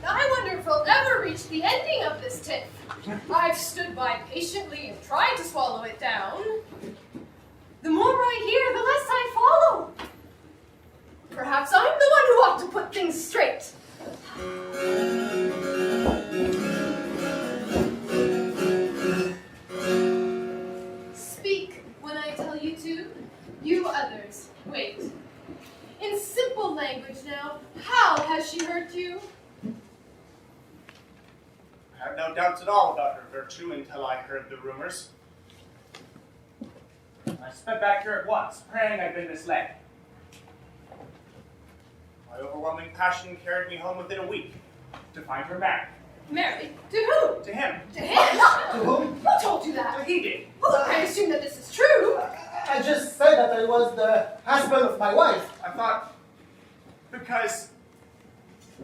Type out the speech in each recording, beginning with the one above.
I wonder if we'll ever reach the ending of this tiff. I've stood by patiently and tried to swallow it down. The more I hear, the less I follow. Perhaps I'm the one who ought to put things straight. Speak when I tell you to. You others, wait. In simple language now, how has she hurt you? I have no doubts at all about her virtue until I heard the rumors. I sped back here at once, praying I'd been misled. My overwhelming passion carried me home within a week to find her married. Married? To who? To him. To him? To whom? Who told you that? He did. Well, I assume that this is true. I just said that I was the husband of my wife. I thought, because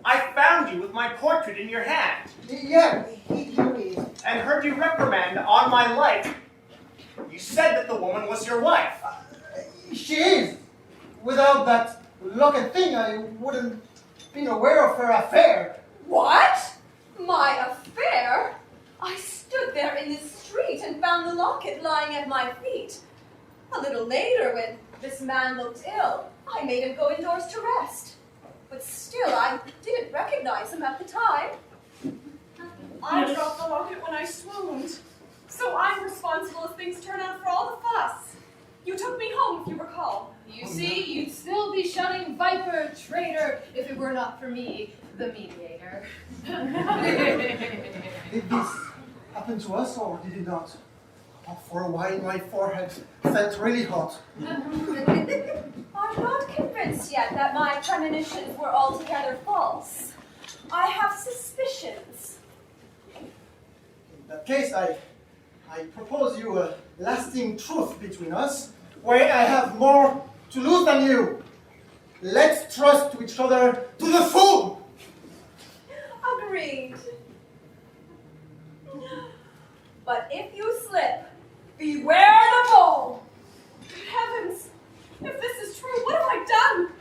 I found you with my portrait in your hand. Yeah, he is. And heard you reprimand on my life. You said that the woman was your wife. She is. Without that locket thing, I wouldn't been aware of her affair. What? My affair? I stood there in the street and found the locket lying at my feet. A little later, when this man looked ill, I made him go indoors to rest. But still, I didn't recognize him at the time. I dropped the locket when I swooned. So I'm responsible if things turn out for all the fuss. You took me home, if you recall. You see, you'd still be shouting viper, traitor, if it were not for me, the mediator. Did this happen to us or did it not? Oh, for a while my forehead felt really hot. I'm not convinced yet that my premonitions were altogether false. I have suspicions. In that case, I propose you a lasting truth between us, where I have more to lose than you. Let's trust to each other to the full. Agreed. But if you slip, beware the mole. Good heavens! If this is true, what have I done?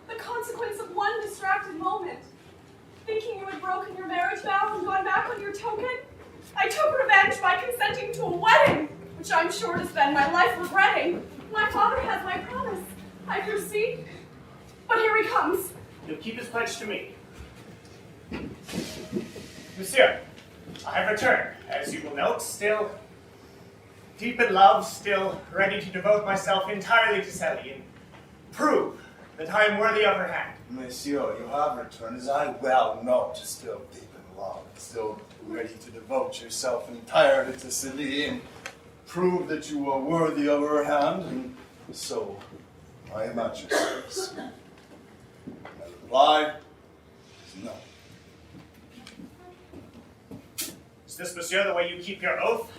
The consequence of one distracted moment. Thinking you had broken your marriage vow and gone back on your token, I took revenge by consenting to a wedding, which I'm sure to spend my life regretting. My father has my promise, I foresee. But here he comes. He'll keep his pledge to me. Monsieur, I have returned, as you will note, still deep in love, still ready to devote myself entirely to Célie and prove that I am worthy of her hand. Monsieur, you have returned, as I well know, still deep in love, still ready to devote yourself entirely to Célie and prove that you are worthy of her hand, and so I am at your service. My reply is no. Is this, monsieur, the way you keep your oath?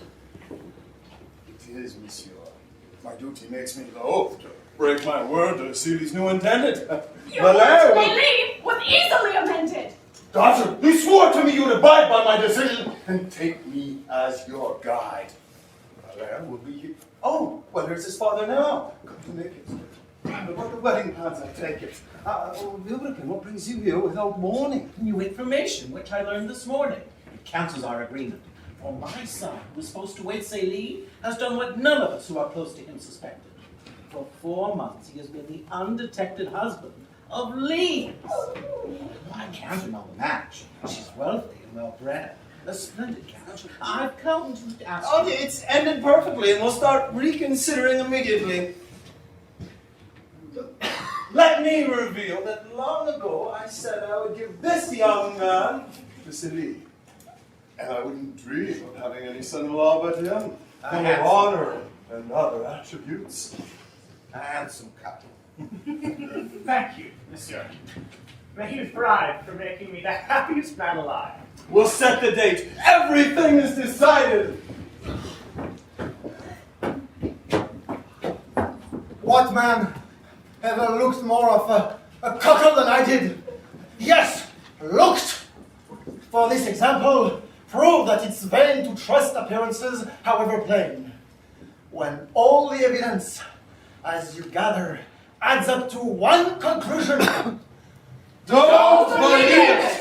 It is, monsieur. My duty makes me the oath to break my word to Célie's new intended. Your word to believe was easily amended. Daughter, you swore to me you would abide by my decision and take me as your guide. Moliere will be here. Oh, well, there's his father now. Come to make it. About the wedding plans, I take it. Wilbraham, what brings you here without warning? New information, which I learned this morning. It cancels our agreement. For my son, who was supposed to wed Célie, has done what none of us who are close to him suspected. For 4 months, he has been the undetected husband of Lee. I can't annul the match. She's wealthy and well-bred. A splendid catch. I've come to ask Oh, it's ended perfectly, and we'll start reconsidering immediately. Let me reveal that long ago I said I would give this young man to Célie. And I wouldn't dream of having any son-in-law but him. Full of honor and other attributes. a handsome couple. Thank you, monsieur. May you thrive for making me the happiest man alive. We'll set the date. Everything is decided. What man ever looked more of a cuckold than I did? Yes, looked! For this example, prove that it's vain to trust appearances, however plain. When all the evidence, as you gather, adds up to one conclusion, Don't believe it!